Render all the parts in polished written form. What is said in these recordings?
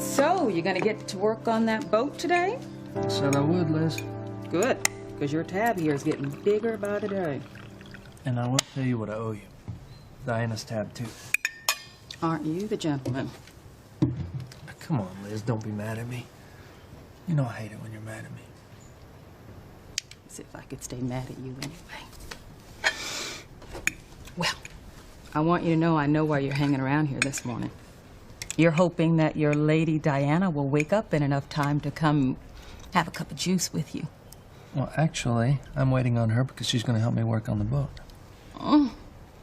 So, you gonna get to work on that boat today? I said I would, Liz. Good, because your tab here is getting bigger by the day. And I will tell you what I owe you. Diana's tab, too. Aren't you the gentleman? Come on, Liz, don't be mad at me. You know I hate it when you're mad at me. As if I could stay mad at you anyway. Well, I want you to know I know why you're hanging around here this morning. You're hoping that your lady Diana will wake up in enough time to come have a cup of juice with you. Well, actually, I'm waiting on her because she's going to help me work on the boat.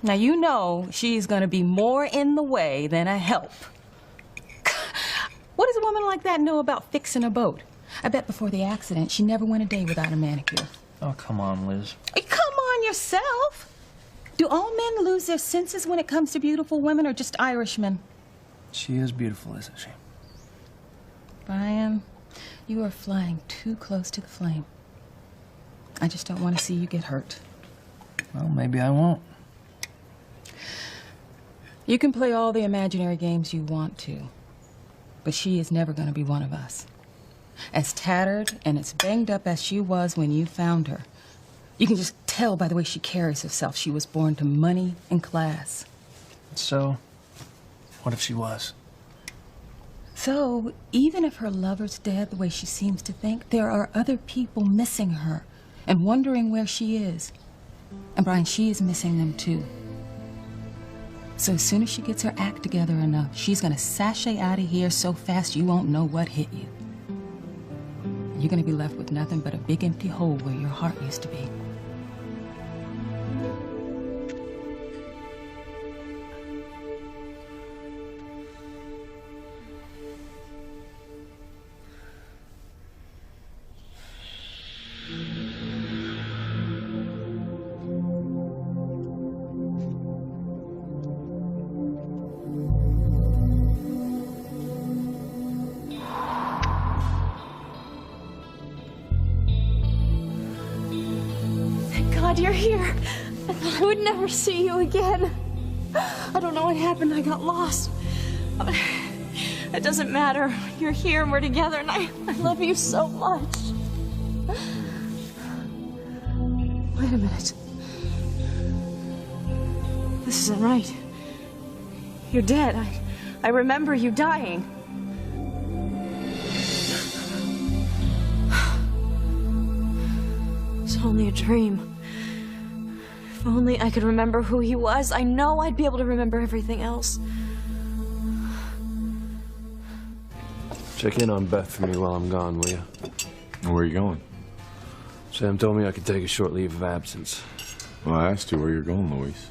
Now, you know she's going to be more in the way than a help. What does a woman like that know about fixing a boat? I bet before the accident, she never went a day without a manicure. Oh, come on, Liz. Hey, come on yourself. Do all men lose their senses when it comes to beautiful women, or just Irishmen? She is beautiful, isn't she? Brian, you are flying too close to the flame. I just don't want to see you get hurt. Well, maybe I won't. You can play all the imaginary games you want to, but she is never going to be one of us. As tattered and as banged up as she was when you found her, you can just tell by the way she carries herself. She was born to money and class. So, what if she was? So, even if her lover's dead the way she seems to think, there are other people missing her and wondering where she is. And Brian, she is missing them too. So as soon as she gets her act together enough, she's gonna sashay out of here so fast you won't know what hit you. You're gonna be left with nothing but a big empty hole where your heart used to be. God, you're here. I thought I would never see you again. I don't know what happened. I got lost. It doesn't matter. You're here and we're together, and I love you so much. Wait a minute. This isn't right. You're dead. I remember you dying. It's only a dream. If only I could remember who he was, I know I'd be able to remember everything else. Check in on Beth for me while I'm gone, will you? Where are you going? Sam told me I could take a short leave of absence. Well, I asked you where you're going, Luis.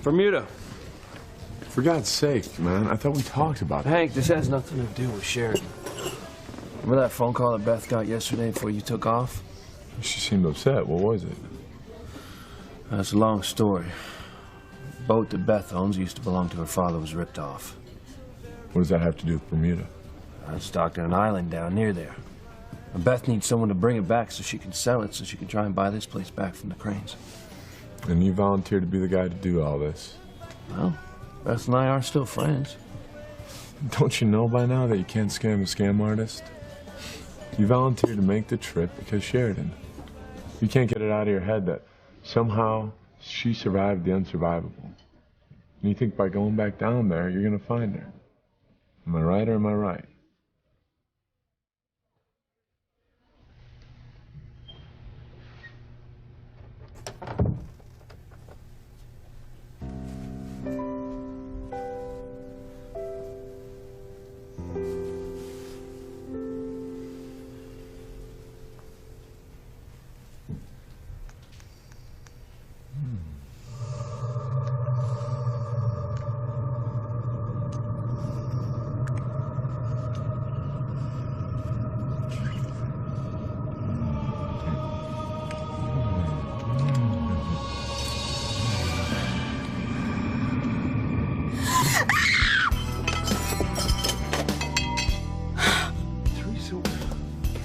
Bermuda. For God's sake, man, I thought we talked about it. Hank, this has nothing to do with Sheridan. Remember that phone call that Beth got yesterday before you took off? She seemed upset. What was it? That's a long story. The boat that Beth owns used to belong to her father was ripped off. What does that have to do with Bermuda? It's docked on an island down near there. And Beth needs someone to bring it back so she can sell it, so she can try and buy this place back from the Cranes. And you volunteered to be the guy to do all this? Well, Beth and I are still friends. Don't you know by now that you can't scam a scam artist? You volunteered to make the trip because Sheridan. You can't get it out of your head that somehow she survived the unsurvivable. And you think by going back down there, you're going to find her. Am I right or am I right?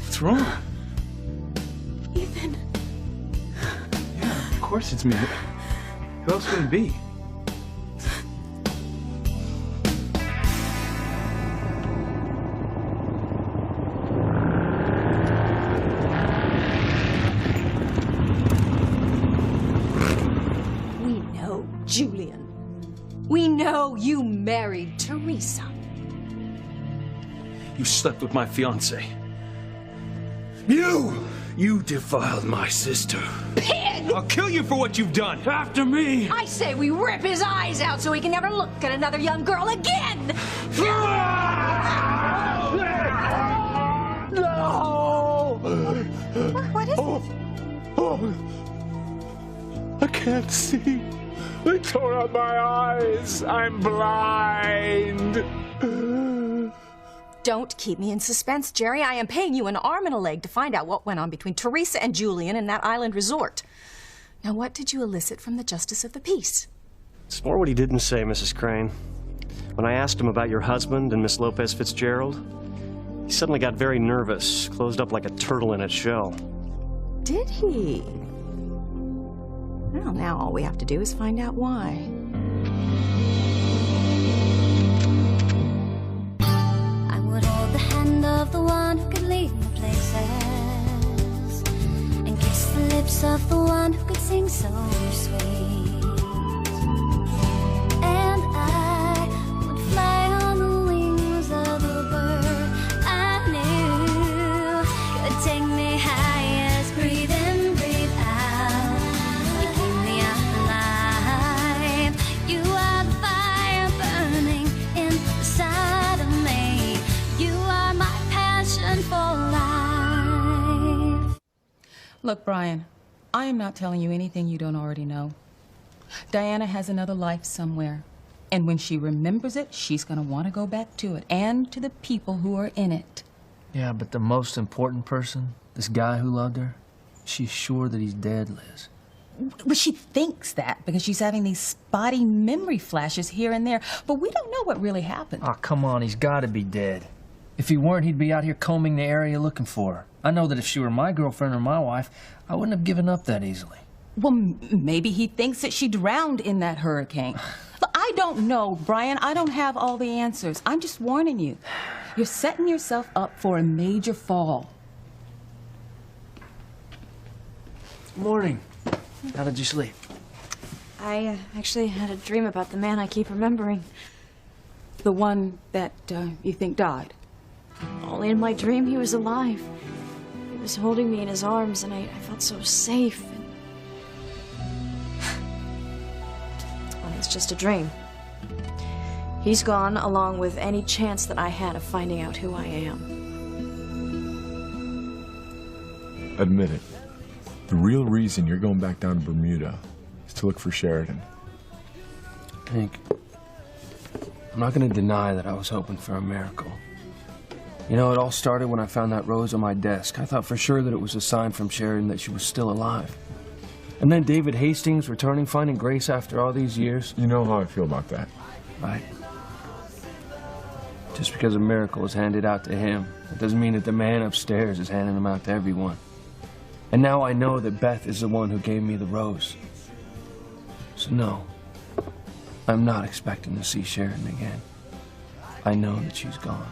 What's wrong? Ethan. Yeah, of course it's me. Who else would it be? You married Teresa. You slept with my fiancée. You defiled my sister. Pig! I'll kill you for what you've done. After me. I say we rip his eyes out so he can never look at another young girl again! No! What is it? Oh, I can't see. They tore out my eyes. I'm blind. Don't keep me in suspense, Jerry. I am paying you an arm and a leg to find out what went on between Teresa and Julian in that island resort. Now, what did you elicit from the Justice of the Peace? It's more what he didn't say, Mrs. Crane. When I asked him about your husband and Miss Lopez Fitzgerald, he suddenly got very nervous, closed up like a turtle in its shell. Did he? Well, now all we have to do is find out why. I would hold the hand of the one who could lead me places and kiss the lips of the one who could sing so sweet. And I would fly on the wings of the bird I knew could take me highest. Breathe in, breathe out. You keep me alive. You are the fire burning inside of me. You are my passion for life. Look, Brian, I am not telling you anything you don't already know. Diana has another life somewhere. And when she remembers it, she's going to want to go back to it and to the people who are in it. Yeah, but the most important person, this guy who loved her, she's sure that he's dead, Liz. Well, she thinks that because she's having these spotty memory flashes here and there. But we don't know what really happened. Oh, come on, he's got to be dead. If he weren't, he'd be out here combing the area looking for her. I know that if she were my girlfriend or my wife, I wouldn't have given up that easily. Well, maybe he thinks that she drowned in that hurricane. Look, I don't know, Brian. I don't have all the answers. I'm just warning you. You're setting yourself up for a major fall. Morning. How did you sleep? I actually had a dream about the man I keep remembering. The one that you think died. Only in my dream he was alive. He was holding me in his arms and I felt so safe. Well, it's just a dream. He's gone along with any chance that I had of finding out who I am. Admit it. The real reason you're going back down to Bermuda is to look for Sheridan. Hank, I'm not going to deny that I was hoping for a miracle. You know, it all started when I found that rose on my desk. I thought for sure that it was a sign from Sheridan that she was still alive. And then David Hastings returning, finding Grace after all these years. You know how I feel about that. Right. Just because a miracle is handed out to him, it doesn't mean that the man upstairs is handing them out to everyone. And now I know that Beth is the one who gave me the rose. So no, I'm not expecting to see Sheridan again. I know that she's gone.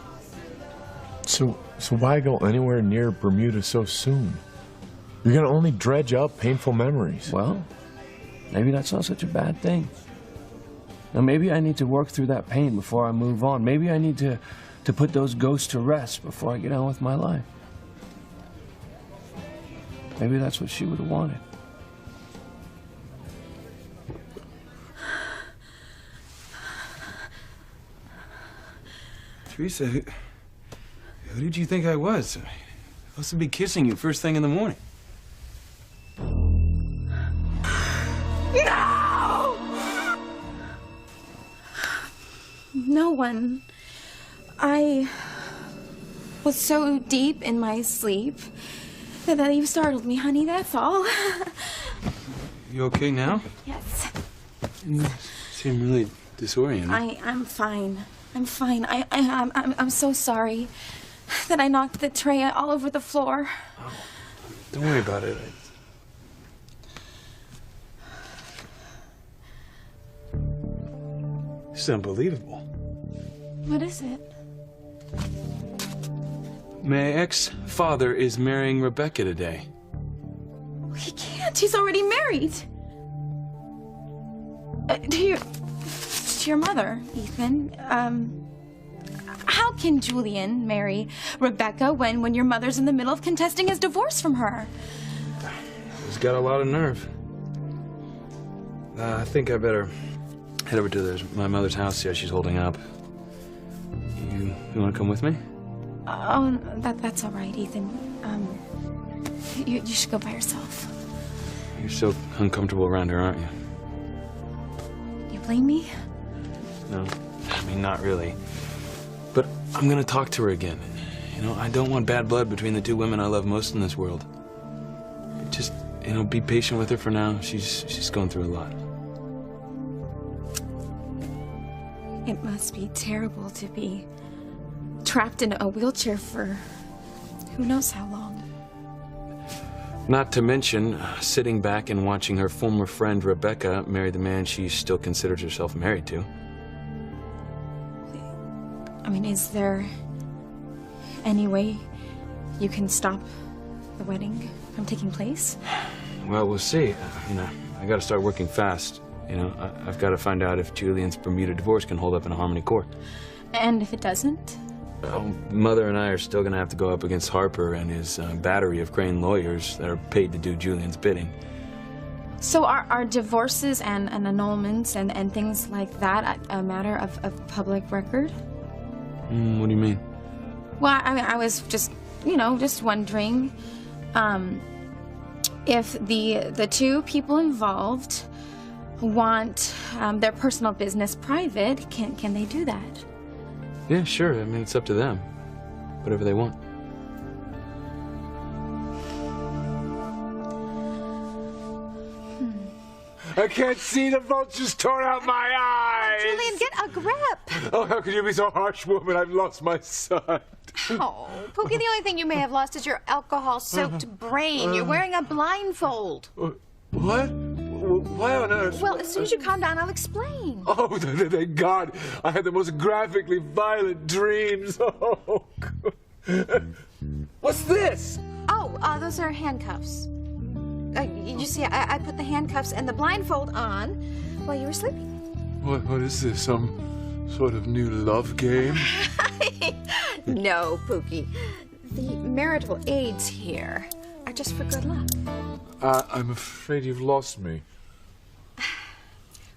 So why go anywhere near Bermuda so soon? You're gonna only dredge up painful memories. Well, maybe that's not such a bad thing. Now maybe I need to work through that pain before I move on. Maybe I need to put those ghosts to rest before I get on with my life. Maybe that's what she would have wanted. Teresa, who did you think I was? I must be kissing you first thing in the morning. No! No one. I was so deep in my sleep that you startled me, honey, that's all. You okay now? Yes. You seem really disoriented. I'm fine. I'm fine. I'm so sorry that I knocked the tray all over the floor. Oh, don't worry about it. It's unbelievable. What is it? My ex-father is marrying Rebecca today. He can't. He's already married. Do you to your mother, Ethan. How can Julian marry Rebecca when your mother's in the middle of contesting his divorce from her? He's got a lot of nerve. I think I better head over to my mother's house, see how she's holding up. You want to come with me? Oh, that's all right, Ethan. You should go by yourself. You're so uncomfortable around her, aren't you? You blame me? No, I mean, not really. But I'm gonna talk to her again. You know, I don't want bad blood between the two women I love most in this world. Just, you know, be patient with her for now. She's going through a lot. It must be terrible to be trapped in a wheelchair for who knows how long. Not to mention sitting back and watching her former friend Rebecca marry the man she still considers herself married to. I mean, is there any way you can stop the wedding from taking place? Well, we'll see. You know, I gotta start working fast. You know, I've got to find out if Julian's Bermuda divorce can hold up in a Harmony court. And if it doesn't? Mother and I are still gonna have to go up against Harper and his battery of Crane lawyers that are paid to do Julian's bidding. So are divorces and annulments and things like that a matter of public record? What do you mean? Well, I mean, I was just, you know, just wondering if the two people involved want their personal business private, can they do that? Yeah, sure. I mean, it's up to them. Whatever they want. I can't see, the vultures tore out my eyes! Julian, get a grip! Oh, how could you be so harsh, woman? I've lost my sight. Oh, Pookie, the only thing you may have lost is your alcohol-soaked brain. You're wearing a blindfold. What? Why on earth? Well, as soon as you calm down, I'll explain. Oh, thank God. I had the most graphically violent dreams. Oh, God. What's this? Oh, those are handcuffs. You see, I put the handcuffs and the blindfold on while you were sleeping. What is this? Some sort of new love game? No, Pookie. The marital aids here are just for good luck. I'm afraid you've lost me.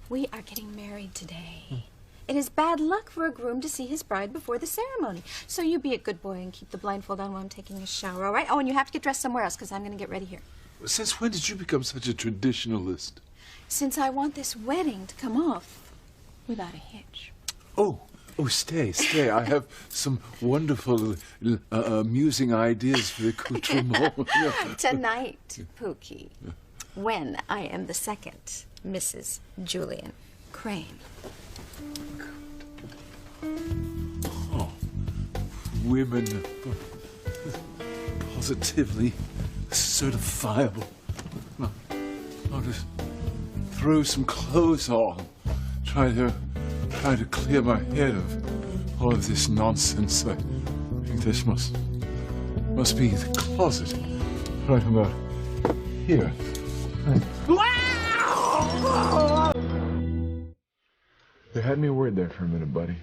We are getting married today. It is bad luck for a groom to see his bride before the ceremony. So you be a good boy and keep the blindfold on while I'm taking a shower, all right? Oh, and you have to get dressed somewhere else because I'm going to get ready here. Since when did you become such a traditionalist? Since I want this wedding to come off without a hitch. Oh, stay. I have some wonderful, amusing ideas for the accoutrement. Tonight, Pookie, when I am the second Mrs. Julian Crane. Oh, women, positively certifiable. I'll just throw some clothes on, try to clear my head of all of this nonsense. I think this must be the closet, right about here. They had me worried there for a minute, buddy.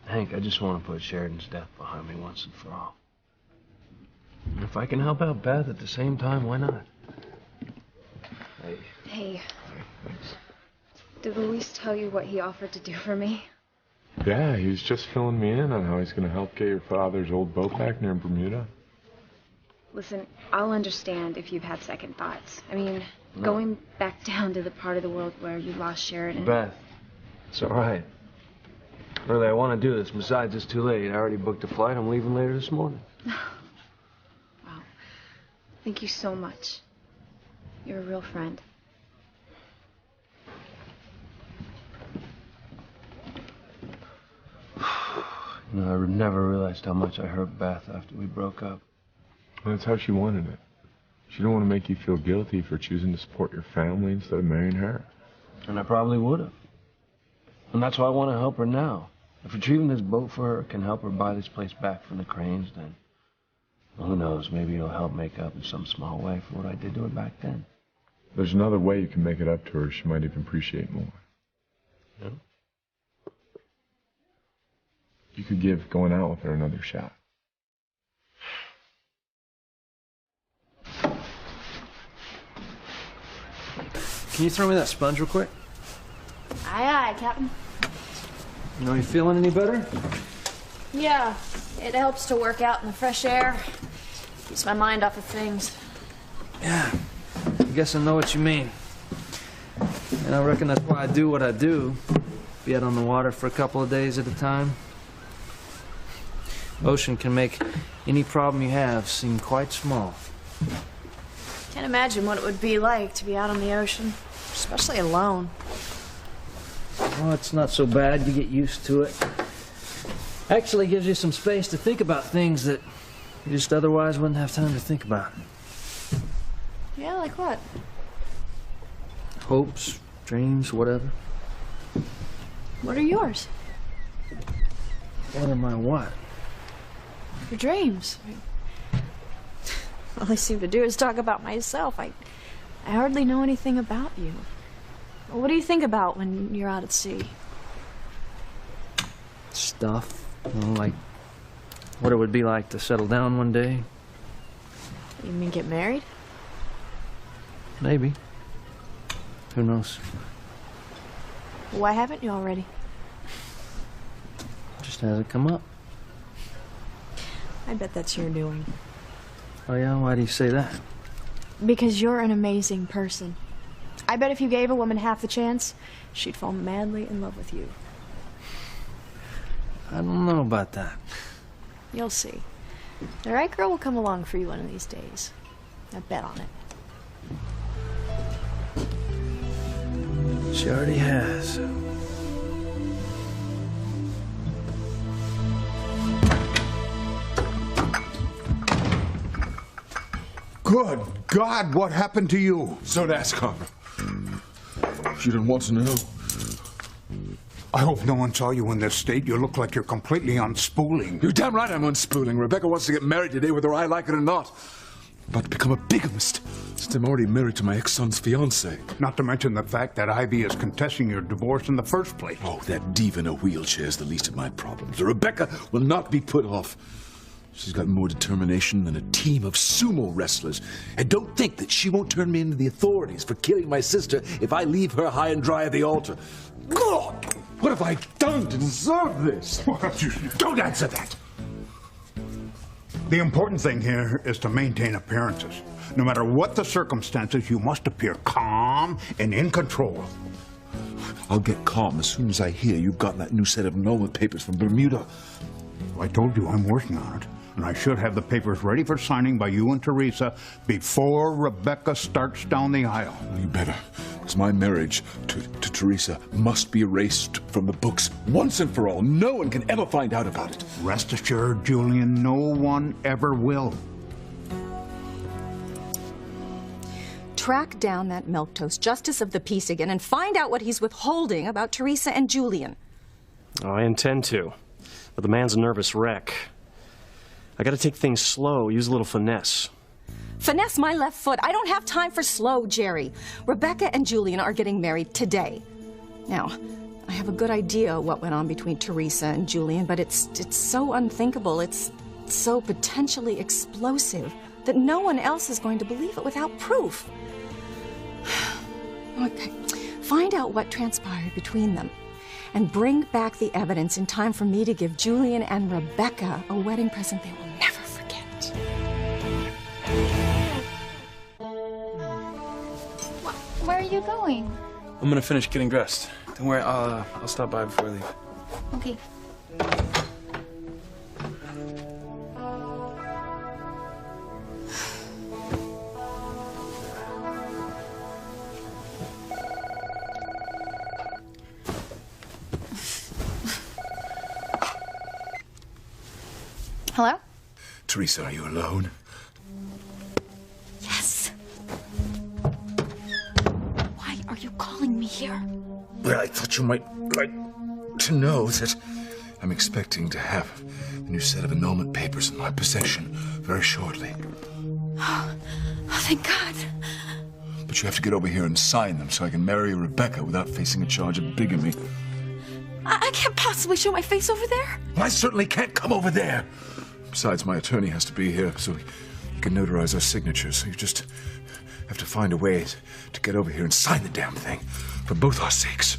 Hank, I just want to put Sheridan's death behind me once and for all. And if I can help out Beth at the same time, why not? Hey. Hey, Thanks. did Luis tell you what he offered to do for me? Yeah, he was just filling me in on how he's going to help get your father's old boat back near Bermuda. Listen, I'll understand if you've had second thoughts. I mean, going back down to the part of the world where you lost Sheridan. Beth, it's all right. Really, I want to do this. Besides, it's too late. I already booked a flight. I'm leaving later this morning. Wow. Thank you so much. You're a real friend. You know, I never realized how much I hurt Beth after we broke up. That's how she wanted it. She didn't want to make you feel guilty for choosing to support your family instead of marrying her. And I probably would have. And that's why I want to help her now. If retrieving this boat for her can help her buy this place back from the Cranes, then well, who knows, maybe it'll help make up in some small way for what I did to her back then. There's another way you can make it up to her she might even appreciate more. You know? You could give going out with her another shot. Can you throw me that sponge real quick? Aye, aye, Captain. You know, you feeling any better? Yeah, it helps to work out in the fresh air. Keeps my mind off of things. Yeah, I guess I know what you mean. And I reckon that's why I do what I do. Be out on the water for a couple of days at a time. Ocean can make any problem you have seem quite small. Can't imagine what it would be like to be out on the ocean, especially alone. Well, it's not so bad. You get used to it. Actually gives you some space to think about things that you just otherwise wouldn't have time to think about. Yeah, like what? Hopes, dreams, whatever. What are yours? What are my what? Your dreams. All I seem to do is talk about myself. I hardly know anything about you. What do you think about when you're out at sea? Stuff. You know, like what it would be like to settle down one day. You mean get married? Maybe. Who knows? Why haven't you already? Just hasn't come up. I bet that's your doing. Oh yeah? Why do you say that? Because you're an amazing person. I bet if you gave a woman half the chance, she'd fall madly in love with you. I don't know about that. You'll see. The right girl will come along for you one of these days. I bet on it. She already has. Good God, what happened to you? So ask her. She didn't want to know. I hope no one saw you in this state. You look like you're completely unspooling. You're damn right I'm unspooling. Rebecca wants to get married today whether I like it or not. I'm about to become a bigamist, since I'm already married to my ex-son's fiancée. Not to mention the fact that Ivy is contesting your divorce in the first place. Oh, that diva in a wheelchair is the least of my problems. Rebecca will not be put off. She's got more determination than a team of sumo wrestlers. And don't think that she won't turn me into the authorities for killing my sister if I leave her high and dry at the altar. God, what have I done to deserve this? Don't answer that. The important thing here is to maintain appearances. No matter what the circumstances, you must appear calm and in control. I'll get calm as soon as I hear you've gotten that new set of annulment papers from Bermuda. I told you I'm working on it. And I should have the papers ready for signing by you and Teresa before Rebecca starts down the aisle. You better, because my marriage to Teresa must be erased from the books once and for all. No one can ever find out about it. Rest assured, Julian, no one ever will. Track down that milquetoast justice of the peace again and find out what he's withholding about Teresa and Julian. Oh, I intend to, but the man's a nervous wreck. I gotta take things slow, use a little finesse. Finesse my left foot. I don't have time for slow, Jerry. Rebecca and Julian are getting married today. Now, I have a good idea what went on between Teresa and Julian, but it's so unthinkable, it's so potentially explosive that no one else is going to believe it without proof. Okay, find out what transpired between them and bring back the evidence in time for me to give Julian and Rebecca a wedding present they will never forget. Where are you going? I'm gonna finish getting dressed. Don't worry, I'll stop by before I leave. Okay. Hello? Teresa, are you alone? Yes. Why are you calling me here? Well, I thought you might like to know that I'm expecting to have a new set of annulment papers in my possession very shortly. Oh, thank God. But you have to get over here and sign them so I can marry Rebecca without facing a charge of bigamy. I can't possibly show my face over there. I certainly can't come over there. Besides, my attorney has to be here so he can notarize our signatures. So you just have to find a way to get over here and sign the damn thing for both our sakes.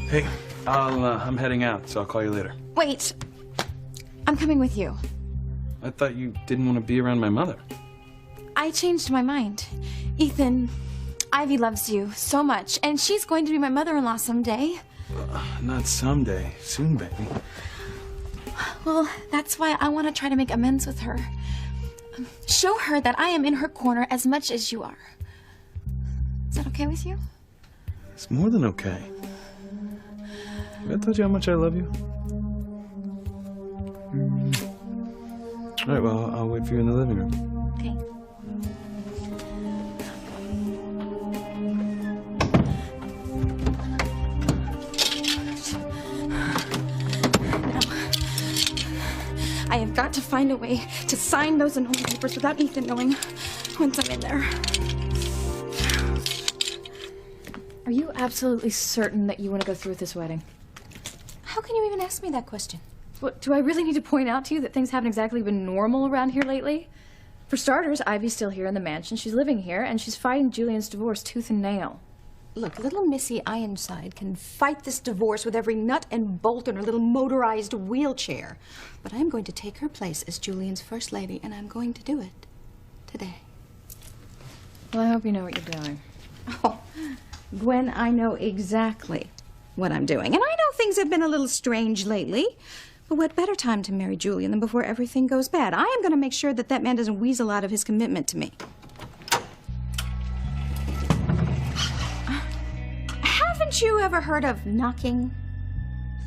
Hey, I'm heading out, so I'll call you later. Wait. I'm coming with you. I thought you didn't want to be around my mother. I changed my mind. Ethan, Ivy loves you so much, and she's going to be my mother-in-law someday. Not someday. Soon, baby. Well, that's why I want to try to make amends with her. Show her that I am in her corner as much as you are. Is that okay with you? It's more than okay. Have I told you how much I love you? All right, well, I'll wait for you in the living room. Okay. I have got to find a way to sign those annulment papers without Ethan knowing once I'm in there. Are you absolutely certain that you want to go through with this wedding? How can you even ask me that question? What, do I really need to point out to you that things haven't exactly been normal around here lately? For starters, Ivy's still here in the mansion. She's living here, and she's fighting Julian's divorce tooth and nail. Look, little Missy Ironside can fight this divorce with every nut and bolt in her little motorized wheelchair. But I'm going to take her place as Julian's first lady, and I'm going to do it today. Well, I hope you know what you're doing. Oh, Gwen, I know exactly what I'm doing. And I know things have been a little strange lately. But what better time to marry Julian than before everything goes bad? I am going to make sure that that man doesn't weasel out of his commitment to me. Haven't you ever heard of knocking?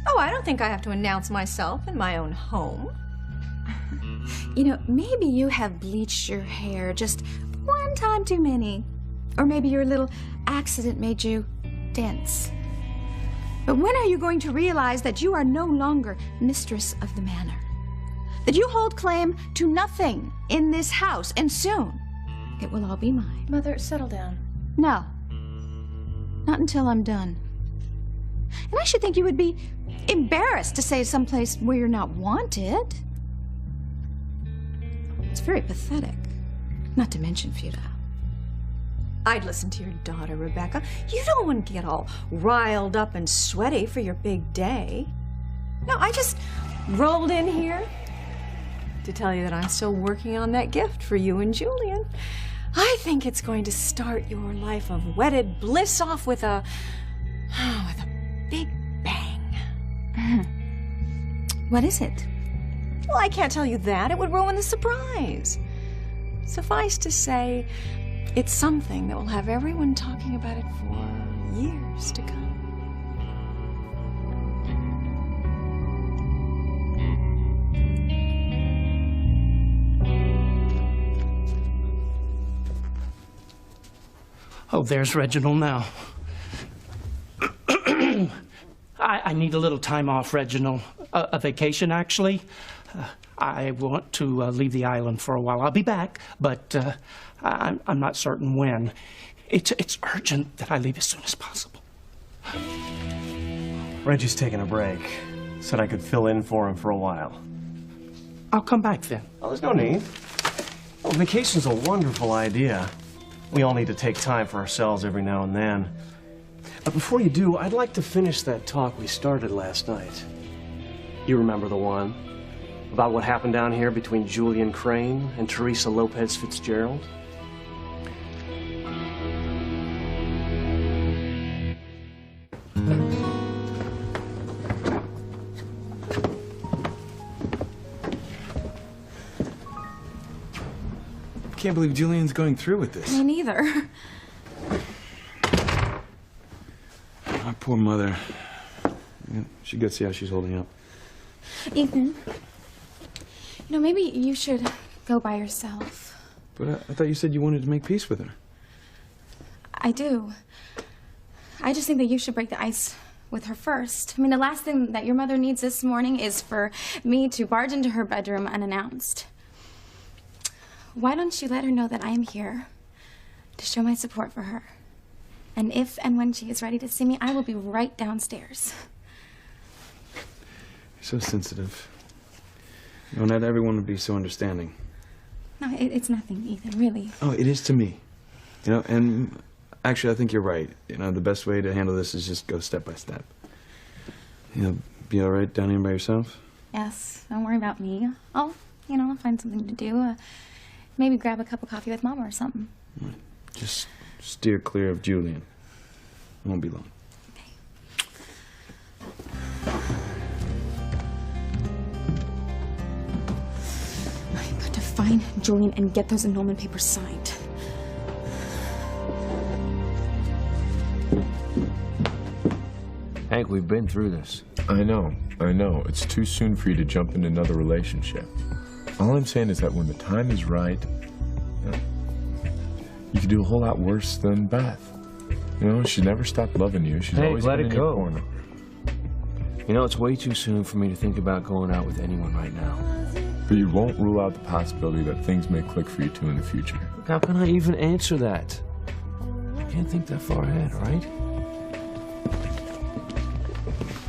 Oh, I don't think I have to announce myself in my own home. You know, maybe you have bleached your hair just one time too many. Or maybe your little accident made you dense. But when are you going to realize that you are no longer mistress of the manor? That you hold claim to nothing in this house, and soon it will all be mine. Mother, settle down. No. Not until I'm done. And I should think you would be embarrassed to say someplace where you're not wanted. It's very pathetic, not to mention futile. I'd listen to your daughter, Rebecca. You don't want to get all riled up and sweaty for your big day. No, I just rolled in here to tell you that I'm still working on that gift for you and Julian. I think it's going to start your life of wedded bliss off with a big bang. What is it? Well, I can't tell you that. It would ruin the surprise. Suffice to say, it's something that will have everyone talking about it for years to come. Oh, there's Reginald now. I need a little time off, Reginald. A vacation, actually. I want to leave the island for a while. I'll be back, but I'm not certain when. It's urgent that I leave as soon as possible. Reggie's taking a break. Said I could fill in for him for a while. I'll come back then. Oh, there's no need. Well, vacation's a wonderful idea. We all need to take time for ourselves every now and then. But before you do, I'd like to finish that talk we started last night. You remember the one? About what happened down here between Julian Crane and Teresa Lopez Fitzgerald? I can't believe Julian's going through with this. Me neither. Our poor mother. She got to see how she's holding up. Ethan, maybe you should go by yourself. But I thought you said you wanted to make peace with her. I do. I just think that you should break the ice with her first. I mean, the last thing that your mother needs this morning is for me to barge into her bedroom unannounced. Why don't you let her know that I am here to show my support for her? And if and when she is ready to see me, I will be right downstairs. You're so sensitive. You know, not everyone would be so understanding. No, it's nothing, Ethan, really. Oh, it is to me. You know, and actually, I think you're right. You know, the best way to handle this is just go step by step. You know, be all right down here by yourself? Yes, don't worry about me. I'll find something to do. Maybe grab a cup of coffee with Mama or something. Just steer clear of Julian. It won't be long. I've got to find Julian and get those annulment papers signed. Hank, we've been through this. I know. It's too soon for you to jump into another relationship. All I'm saying is that when the time is right, you could do a whole lot worse than Beth. You know, she never stopped loving you. She's always let been it in your go. corner. You know, it's way too soon for me to think about going out with anyone right now. But you won't rule out the possibility that things may click for you two in the future. Look, how can I even answer that? I can't think that far ahead, all right?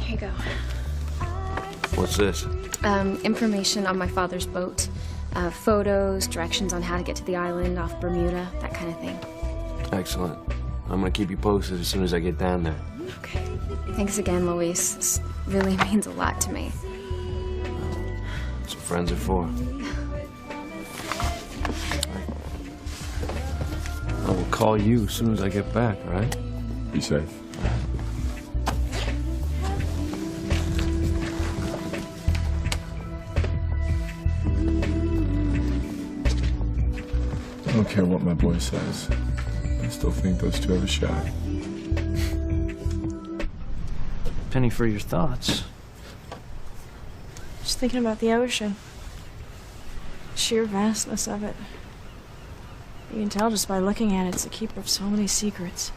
Here you go. What's this? Information on my father's boat. Photos, directions on how to get to the island off Bermuda, that kind of thing. Excellent. I'm gonna keep you posted as soon as I get down there. Okay. Thanks again, Luis. This really means a lot to me. That's what friends are for. I will call you as soon as I get back, all right? Be safe. I don't care what my boy says. I still think those two have a shot. Penny for your thoughts. Just thinking about the ocean. Sheer vastness of it. You can tell just by looking at it, it's a keeper of so many secrets.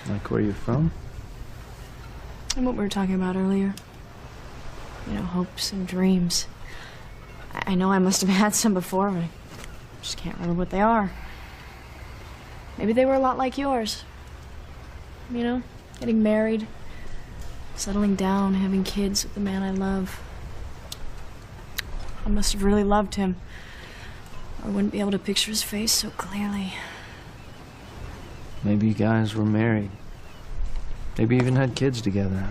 Like where you're from? And what we were talking about earlier. You know, hopes and dreams. I know I must have had some before, but I just can't remember what they are. Maybe they were a lot like yours. You know, getting married, settling down, having kids with the man I love. I must have really loved him. I wouldn't be able to picture his face so clearly. Maybe you guys were married. Maybe even had kids together.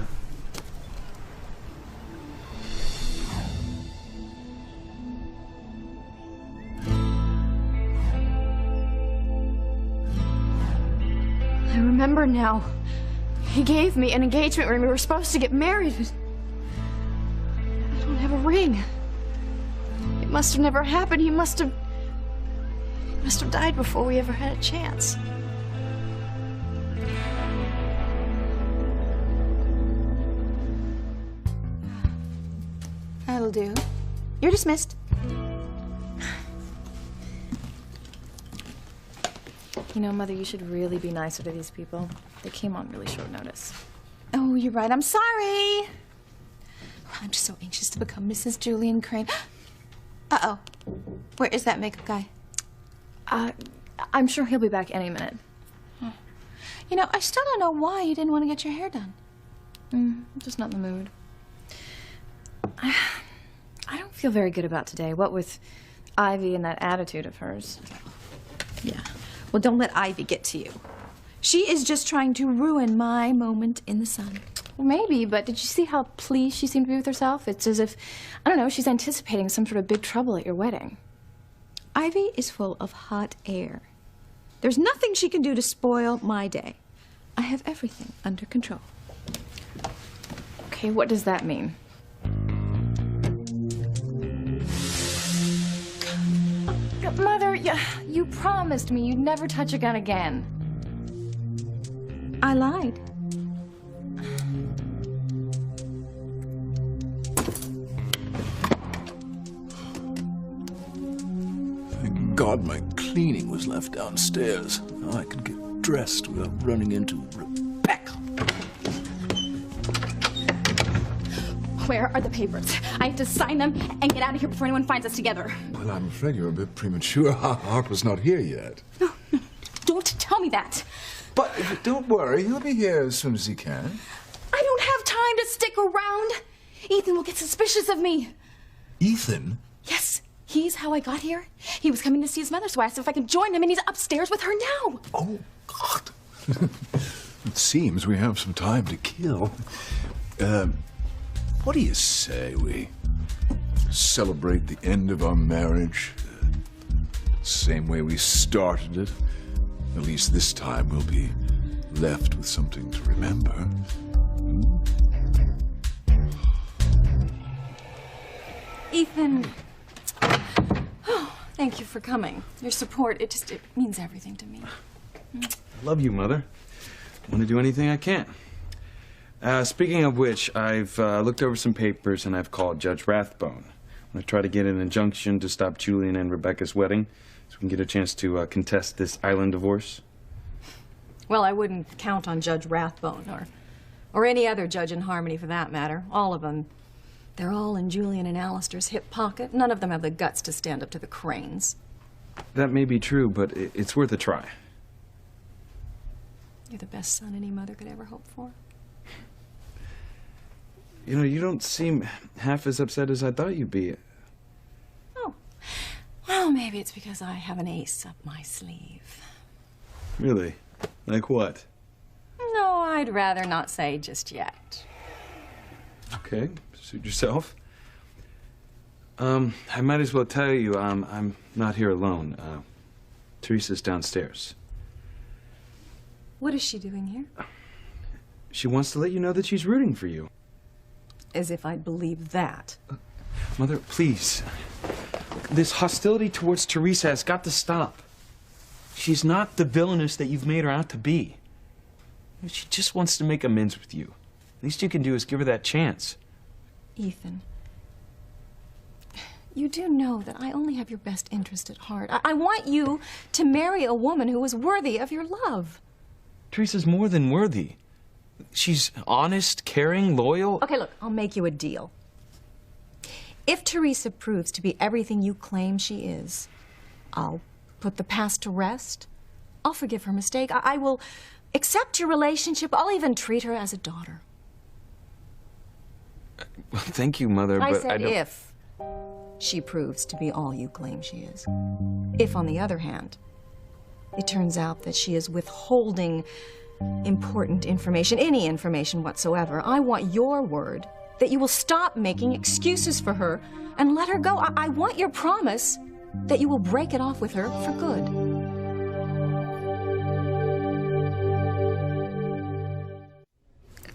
I remember now. He gave me an engagement ring. We were supposed to get married. I don't have a ring. It must have never happened. He must have died before we ever had a chance. That'll do. You're dismissed. You know, Mother, you should really be nicer to these people. They came on really short notice. Oh, you're right. I'm sorry. I'm just so anxious to become Mrs. Julian Crane. Uh-oh. Where is that makeup guy? I'm sure he'll be back any minute. You know, I still don't know why you didn't want to get your hair done. I'm just not in the mood. I don't feel very good about today, what with Ivy and that attitude of hers. Yeah. Well, don't let Ivy get to you. She is just trying to ruin my moment in the sun. Well, maybe, but did you see how pleased she seemed to be with herself? It's as if, I don't know, she's anticipating some sort of big trouble at your wedding. Ivy is full of hot air. There's nothing she can do to spoil my day. I have everything under control. Okay, what does that mean? Mother, you promised me you'd never touch a gun again. I lied. Thank God my cleaning was left downstairs. Now I could get dressed without running into Rebecca. Where are the papers? I have to sign them and get out of here before anyone finds us together. Well, I'm afraid you're a bit premature. Harper's not here yet. Don't tell me that. But don't worry, he'll be here as soon as he can. I don't have time to stick around. Ethan will get suspicious of me. Ethan? Yes, he's how I got here. He was coming to see his mother, so I asked if I could join him, and he's upstairs with her now. Oh, God. It seems we have some time to kill. What do you say we celebrate the end of our marriage same way we started it? At least this time we'll be left with something to remember. Ethan, oh, thank you for coming. Your support, it means everything to me. I love you, Mother. I want to do anything I can. Speaking of which, I've looked over some papers and I've called Judge Rathbone. I'm going to try to get an injunction to stop Julian and Rebecca's wedding so we can get a chance to contest this island divorce. Well, I wouldn't count on Judge Rathbone or any other judge in Harmony for that matter. All of them. They're all in Julian and Alistair's hip pocket. None of them have the guts to stand up to the Cranes. That may be true, but it's worth a try. You're the best son any mother could ever hope for. You know, you don't seem half as upset as I thought you'd be. Oh. Well, maybe it's because I have an ace up my sleeve. Really? Like what? No, I'd rather not say just yet. Okay, suit yourself. I might as well tell you, I'm not here alone. Teresa's downstairs. What is she doing here? She wants to let you know that she's rooting for you. As if I'd believe that. Mother, please. This hostility towards Teresa has got to stop. She's not the villainess that you've made her out to be. She just wants to make amends with you. Least you can do is give her that chance. Ethan, you do know that I only have your best interest at heart. I want you to marry a woman who is worthy of your love. Teresa's more than worthy. She's honest, caring, loyal. Okay, look, I'll make you a deal. If Teresa proves to be everything you claim she is, I'll put the past to rest. I'll forgive her mistake. I will accept your relationship. I'll even treat her as a daughter. Well, thank you, Mother, I but said I don't... if she proves to be all you claim she is. If, on the other hand, it turns out that she is withholding important information, any information whatsoever, I want your word that you will stop making excuses for her and let her go. I want your promise that you will break it off with her for good.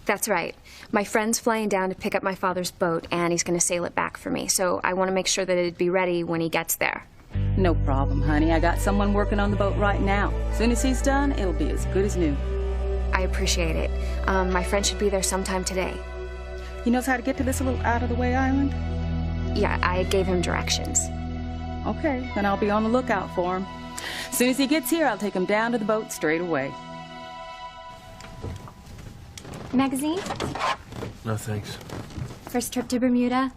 That's right. My friend's flying down to pick up my father's boat, and he's going to sail it back for me. So I want to make sure that it'd be ready when he gets there. No problem, honey. I got someone working on the boat right now. As soon as he's done, it'll be as good as new. I appreciate it. My friend should be there sometime today. He knows how to get to this little out-of-the-way island? Yeah, I gave him directions. Okay, then I'll be on the lookout for him. As soon as he gets here, I'll take him down to the boat straight away. Magazine? No, thanks. First trip to Bermuda?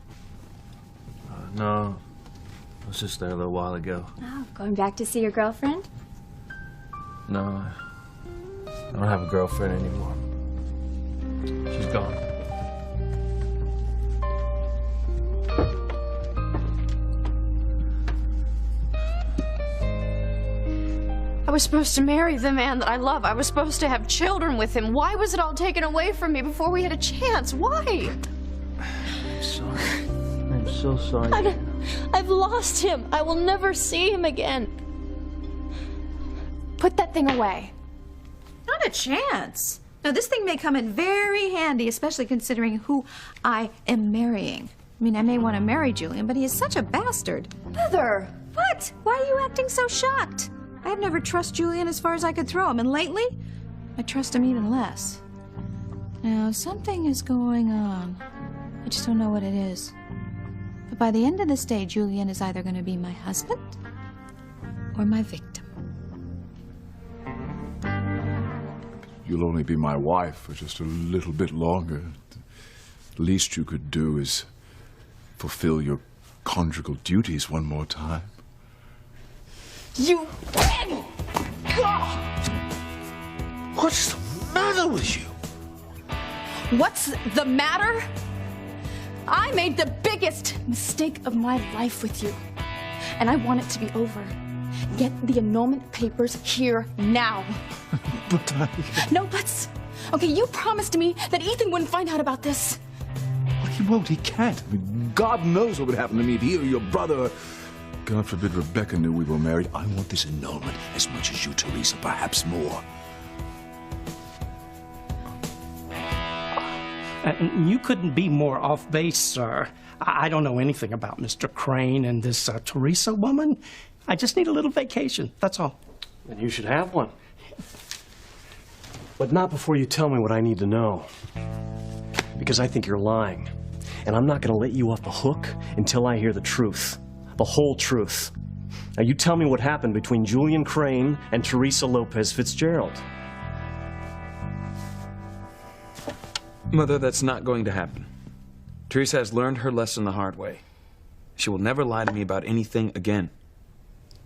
No. I was just there a little while ago. Oh, going back to see your girlfriend? No, I don't have a girlfriend anymore. She's gone. I was supposed to marry the man that I love. I was supposed to have children with him. Why was it all taken away from me before we had a chance? Why? I'm sorry. I'm so sorry. I've lost him. I will never see him again. Put that thing away. Not a chance. Now, this thing may come in very handy, especially considering who I am marrying. I mean, I may want to marry Julian, but he is such a bastard. Mother! What? Why are you acting so shocked? I've never trusted Julian as far as I could throw him, and lately, I trust him even less. Now, something is going on. I just don't know what it is. But by the end of this day, Julian is either going to be my husband or my victim. You'll only be my wife for just a little bit longer. The least you could do is fulfill your conjugal duties one more time. You win! What's the matter with you? What's the matter? I made the biggest mistake of my life with you, and I want it to be over. Get the annulment papers here now. But No buts. Okay, you promised me that Ethan wouldn't find out about this. He won't, he can't. I mean, God knows what would happen to me if he or your brother, God forbid Rebecca, knew we were married. I want this annulment as much as you, Teresa, perhaps more. You couldn't be more off base, sir. I don't know anything about Mr. Crane and this Teresa woman. I just need a little vacation, that's all. Then you should have one. But not before you tell me what I need to know. Because I think you're lying. And I'm not going to let you off the hook until I hear the truth. The whole truth. Now you tell me what happened between Julian Crane and Teresa Lopez Fitzgerald. Mother, that's not going to happen. Teresa has learned her lesson the hard way. She will never lie to me about anything again.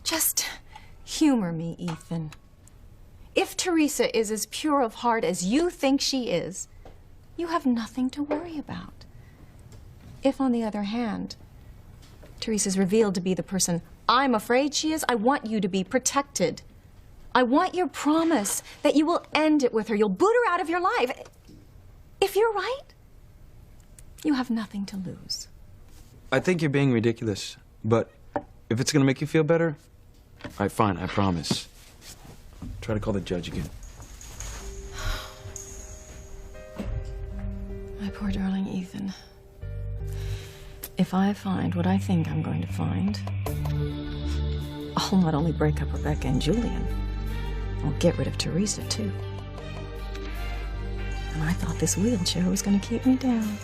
Just humor me, Ethan. If Teresa is as pure of heart as you think she is, you have nothing to worry about. If, on the other hand, Teresa's revealed to be the person I'm afraid she is, I want you to be protected. I want your promise that you will end it with her. You'll boot her out of your life. If you're right, you have nothing to lose. I think you're being ridiculous, but if it's going to make you feel better, all right, fine, I promise. Try to call the judge again. My poor darling Ethan. If I find what I think I'm going to find, I'll not only break up Rebecca and Julian, I'll get rid of Teresa, too. And I thought this wheelchair was going to keep me down.